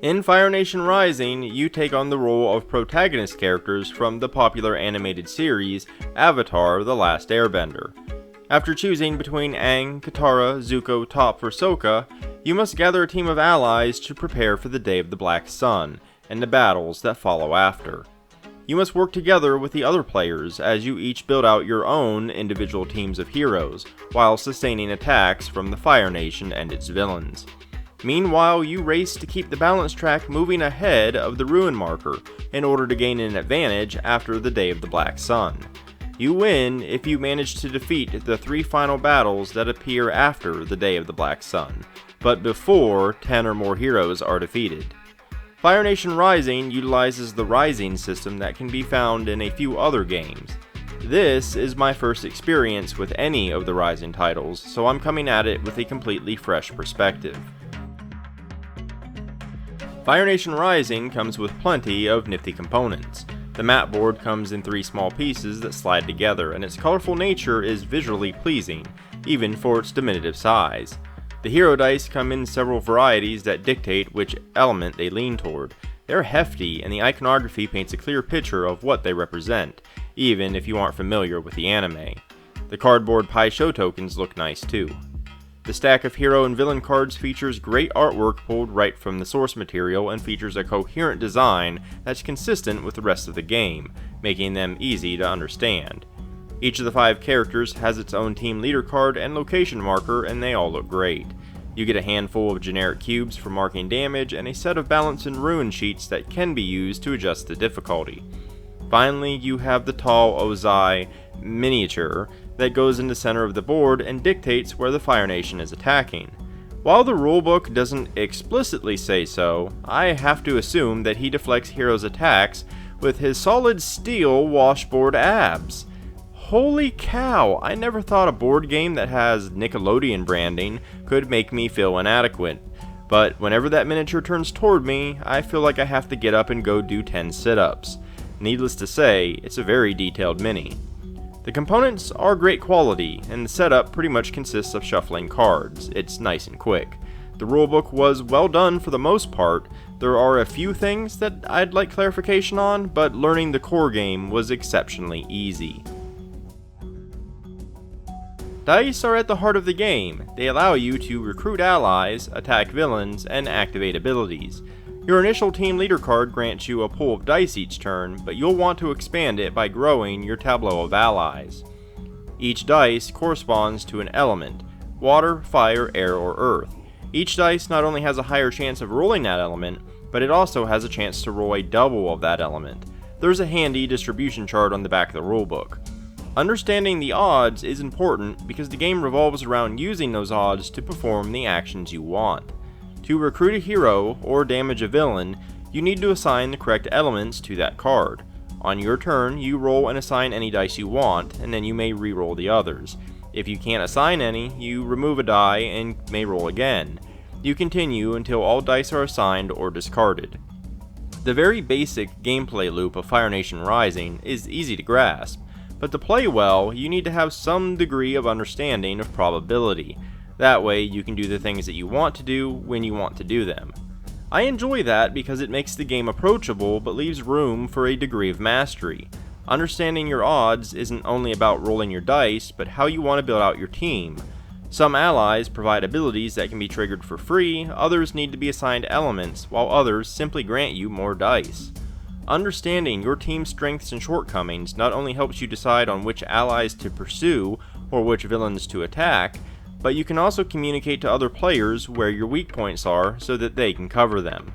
In Fire Nation Rising, you take on the role of protagonist characters from the popular animated series Avatar: The Last Airbender. After choosing between Aang, Katara, Zuko, Toph, or Sokka, you must gather a team of allies to prepare for the Day of the Black Sun, and the battles that follow after. You must work together with the other players as you each build out your own individual teams of heroes, while sustaining attacks from the Fire Nation and its villains. Meanwhile, you race to keep the balance track moving ahead of the ruin marker in order to gain an advantage after the Day of the Black Sun. You win if you manage to defeat the 3 final battles that appear after the Day of the Black Sun, but before 10 or more heroes are defeated. Fire Nation Rising utilizes the Rising system that can be found in a few other games. This is my first experience with any of the Rising titles, so I'm coming at it with a completely fresh perspective. Fire Nation Rising comes with plenty of nifty components. The map board comes in 3 small pieces that slide together, and its colorful nature is visually pleasing, even for its diminutive size. The hero dice come in several varieties that dictate which element they lean toward. They're hefty, and the iconography paints a clear picture of what they represent, even if you aren't familiar with the anime. The cardboard Pai Sho tokens look nice too. The stack of hero and villain cards features great artwork pulled right from the source material and features a coherent design that's consistent with the rest of the game, making them easy to understand. Each of the 5 characters has its own team leader card and location marker, and they all look great. You get a handful of generic cubes for marking damage and a set of balance and ruin sheets that can be used to adjust the difficulty. Finally, you have the tall Ozai miniature that goes in the center of the board and dictates where the Fire Nation is attacking. While the rulebook doesn't explicitly say so, I have to assume that he deflects heroes' attacks with his solid steel washboard abs. Holy cow, I never thought a board game that has Nickelodeon branding could make me feel inadequate. But whenever that miniature turns toward me, I feel like I have to get up and go do 10 sit-ups. Needless to say, it's a very detailed mini. The components are great quality, and the setup pretty much consists of shuffling cards. It's nice and quick. The rulebook was well done for the most part. There are a few things that I'd like clarification on, but learning the core game was exceptionally easy. Dice are at the heart of the game. They allow you to recruit allies, attack villains, and activate abilities. Your initial team leader card grants you a pool of dice each turn, but you'll want to expand it by growing your tableau of allies. Each dice corresponds to an element: water, fire, air, or earth. Each dice not only has a higher chance of rolling that element, but it also has a chance to roll a double of that element. There's a handy distribution chart on the back of the rulebook. Understanding the odds is important because the game revolves around using those odds to perform the actions you want. To recruit a hero or damage a villain, you need to assign the correct elements to that card. On your turn, you roll and assign any dice you want, and then you may re-roll the others. If you can't assign any, you remove a die and may roll again. You continue until all dice are assigned or discarded. The very basic gameplay loop of Fire Nation Rising is easy to grasp, but to play well, you need to have some degree of understanding of probability. That way, you can do the things that you want to do when you want to do them. I enjoy that because it makes the game approachable but leaves room for a degree of mastery. Understanding your odds isn't only about rolling your dice, but how you want to build out your team. Some allies provide abilities that can be triggered for free, others need to be assigned elements, while others simply grant you more dice. Understanding your team's strengths and shortcomings not only helps you decide on which allies to pursue or which villains to attack, but you can also communicate to other players where your weak points are so that they can cover them.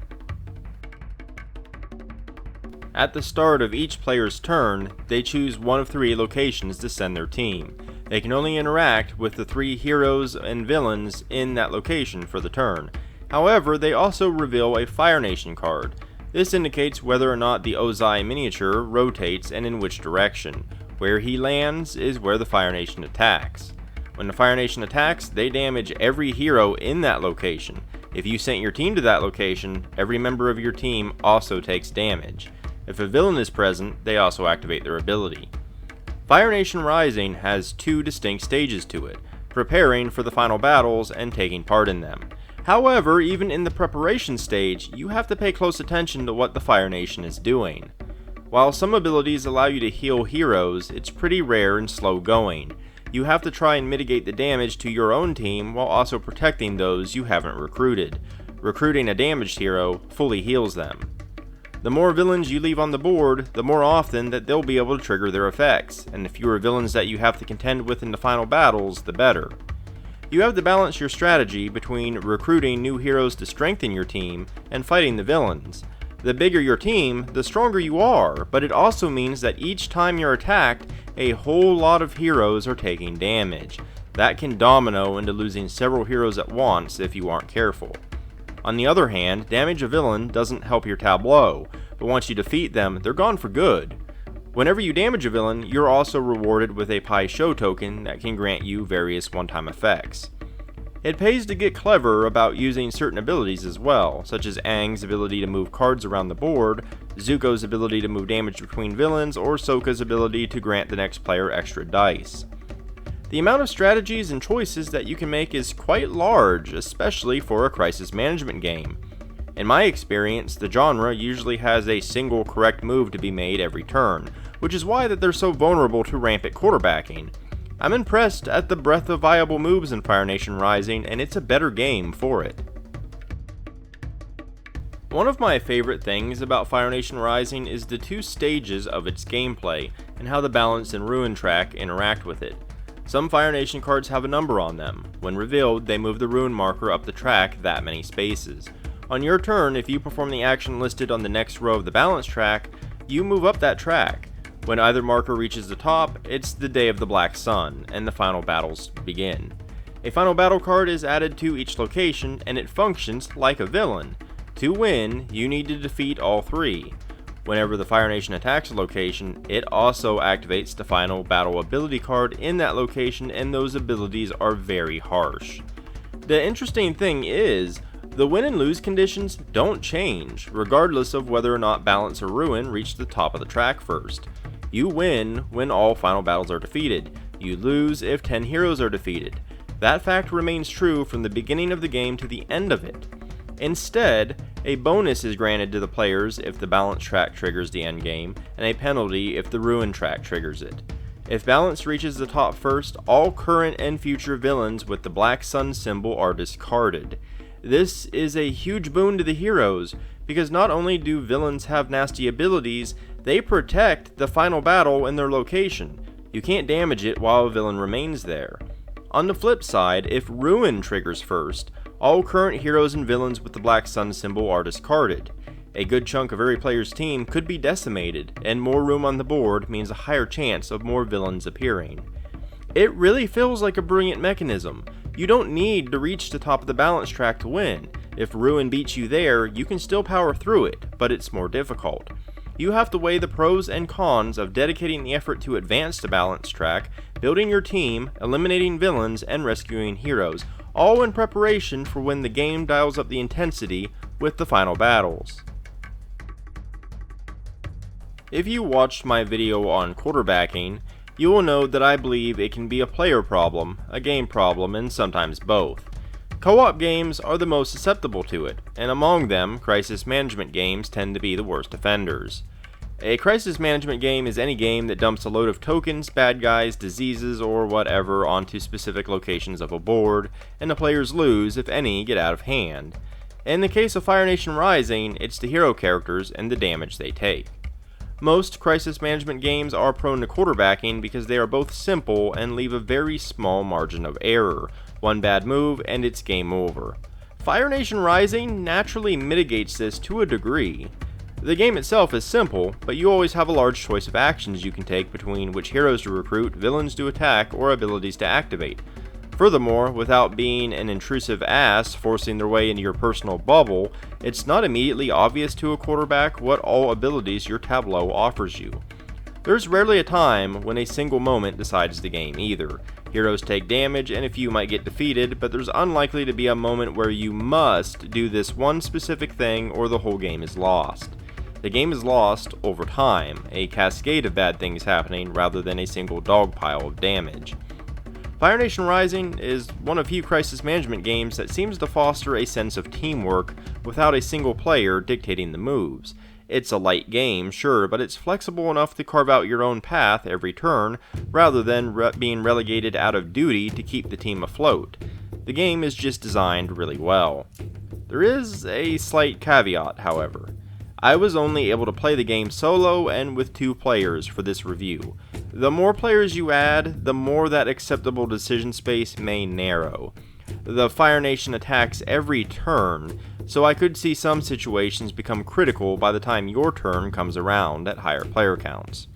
At the start of each player's turn, they choose one of 3 locations to send their team. They can only interact with the 3 heroes and villains in that location for the turn. However, they also reveal a Fire Nation card. This indicates whether or not the Ozai miniature rotates and in which direction. Where he lands is where the Fire Nation attacks. When the Fire Nation attacks, they damage every hero in that location. If you sent your team to that location, every member of your team also takes damage. If a villain is present, they also activate their ability. Fire Nation Rising has 2 distinct stages to it: preparing for the final battles and taking part in them. However, even in the preparation stage, you have to pay close attention to what the Fire Nation is doing. While some abilities allow you to heal heroes, it's pretty rare and slow going. You have to try and mitigate the damage to your own team while also protecting those you haven't recruited. Recruiting a damaged hero fully heals them. The more villains you leave on the board, the more often that they'll be able to trigger their effects, and the fewer villains that you have to contend with in the final battles, the better. You have to balance your strategy between recruiting new heroes to strengthen your team and fighting the villains. The bigger your team, the stronger you are, but it also means that each time you're attacked, a whole lot of heroes are taking damage. That can domino into losing several heroes at once if you aren't careful. On the other hand, damage a villain doesn't help your tableau, but once you defeat them, they're gone for good. Whenever you damage a villain, you're also rewarded with a Pai Sho token that can grant you various one-time effects. It pays to get clever about using certain abilities as well, such as Aang's ability to move cards around the board, Zuko's ability to move damage between villains, or Sokka's ability to grant the next player extra dice. The amount of strategies and choices that you can make is quite large, especially for a crisis management game. In my experience, the genre usually has a single correct move to be made every turn, which is why that they're so vulnerable to rampant quarterbacking. I'm impressed at the breadth of viable moves in Fire Nation Rising, and it's a better game for it. One of my favorite things about Fire Nation Rising is the two stages of its gameplay, and how the balance and ruin track interact with it. Some Fire Nation cards have a number on them. When revealed, they move the ruin marker up the track that many spaces. On your turn, if you perform the action listed on the next row of the balance track, you move up that track. When either marker reaches the top, it's the day of the Black Sun, and the final battles begin. A final battle card is added to each location, and it functions like a villain. To win, you need to defeat all three. Whenever the Fire Nation attacks a location, it also activates the final battle ability card in that location, and those abilities are very harsh. The interesting thing is, the win and lose conditions don't change, regardless of whether or not balance or ruin reach the top of the track first. You win when all final battles are defeated. You lose if 10 heroes are defeated. That fact remains true from the beginning of the game to the end of it. Instead, a bonus is granted to the players if the balance track triggers the endgame, and a penalty if the ruin track triggers it. If balance reaches the top first, all current and future villains with the Black Sun symbol are discarded. This is a huge boon to the heroes, because not only do villains have nasty abilities, they protect the final battle in their location. You can't damage it while a villain remains there. On the flip side, if ruin triggers first, all current heroes and villains with the Black Sun symbol are discarded. A good chunk of every player's team could be decimated, and more room on the board means a higher chance of more villains appearing. It really feels like a brilliant mechanism. You don't need to reach the top of the balance track to win. If ruin beats you there, you can still power through it, but it's more difficult. You have to weigh the pros and cons of dedicating the effort to advance the balance track, building your team, eliminating villains, and rescuing heroes, all in preparation for when the game dials up the intensity with the final battles. If you watched my video on quarterbacking, you will know that I believe it can be a player problem, a game problem, and sometimes both. Co-op games are the most susceptible to it, and among them, crisis management games tend to be the worst offenders. A crisis management game is any game that dumps a load of tokens, bad guys, diseases, or whatever onto specific locations of a board, and the players lose if any get out of hand. In the case of Fire Nation Rising, it's the hero characters and the damage they take. Most crisis management games are prone to quarterbacking because they are both simple and leave a very small margin of error. One bad move and it's game over. Fire Nation Rising naturally mitigates this to a degree. The game itself is simple, but you always have a large choice of actions you can take between which heroes to recruit, villains to attack, or abilities to activate. Furthermore, without being an intrusive ass forcing their way into your personal bubble, it's not immediately obvious to a quarterback what all abilities your tableau offers you. There's rarely a time when a single moment decides the game either. Heroes take damage and a few might get defeated, but there's unlikely to be a moment where you must do this one specific thing or the whole game is lost. The game is lost over time, a cascade of bad things happening rather than a single dog pile of damage. Fire Nation Rising is one of few crisis management games that seems to foster a sense of teamwork without a single player dictating the moves. It's a light game, sure, but it's flexible enough to carve out your own path every turn, rather than being relegated out of duty to keep the team afloat. The game is just designed really well. There is a slight caveat, however. I was only able to play the game solo and with 2 players for this review. The more players you add, the more that acceptable decision space may narrow. The Fire Nation attacks every turn, so I could see some situations become critical by the time your turn comes around at higher player counts.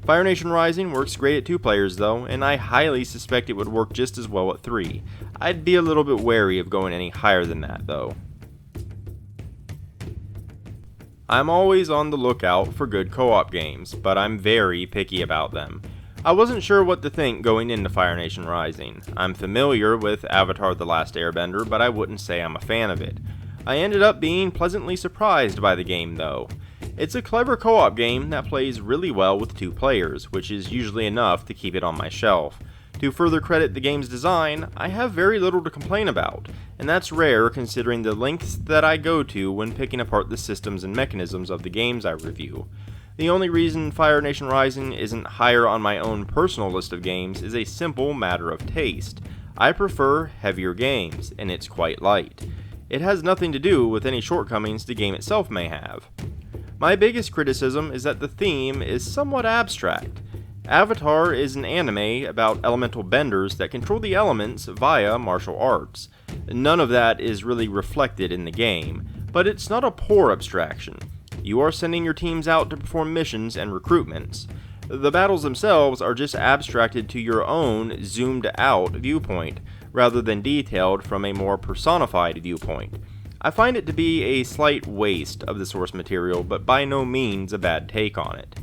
Fire Nation Rising works great at 2 players though, and I highly suspect it would work just as well at 3. I'd be a little bit wary of going any higher than that though. I'm always on the lookout for good co-op games, but I'm very picky about them. I wasn't sure what to think going into Fire Nation Rising. I'm familiar with Avatar: The Last Airbender, but I wouldn't say I'm a fan of it. I ended up being pleasantly surprised by the game though. It's a clever co-op game that plays really well with 2 players, which is usually enough to keep it on my shelf. To further credit the game's design, I have very little to complain about, and that's rare considering the lengths that I go to when picking apart the systems and mechanisms of the games I review. The only reason Fire Nation Rising isn't higher on my own personal list of games is a simple matter of taste. I prefer heavier games, and it's quite light. It has nothing to do with any shortcomings the game itself may have. My biggest criticism is that the theme is somewhat abstract. Avatar is an anime about elemental benders that control the elements via martial arts. None of that is really reflected in the game, but it's not a poor abstraction. You are sending your teams out to perform missions and recruitments. The battles themselves are just abstracted to your own zoomed out viewpoint, rather than detailed from a more personified viewpoint. I find it to be a slight waste of the source material, but by no means a bad take on it.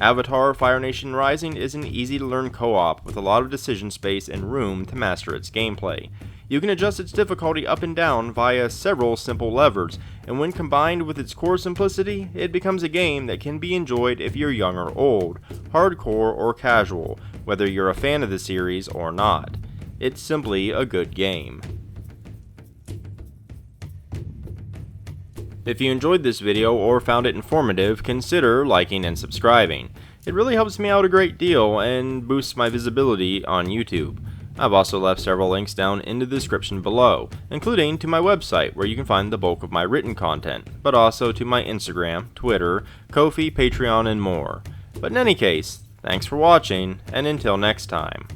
Avatar: Fire Nation Rising is an easy-to-learn co-op with a lot of decision space and room to master its gameplay. You can adjust its difficulty up and down via several simple levers, and when combined with its core simplicity, it becomes a game that can be enjoyed if you're young or old, hardcore or casual, whether you're a fan of the series or not. It's simply a good game. If you enjoyed this video or found it informative, consider liking and subscribing. It really helps me out a great deal and boosts my visibility on YouTube. I've also left several links down in the description below, including to my website where you can find the bulk of my written content, but also to my Instagram, Twitter, Ko-fi, Patreon, and more. But in any case, thanks for watching, and until next time.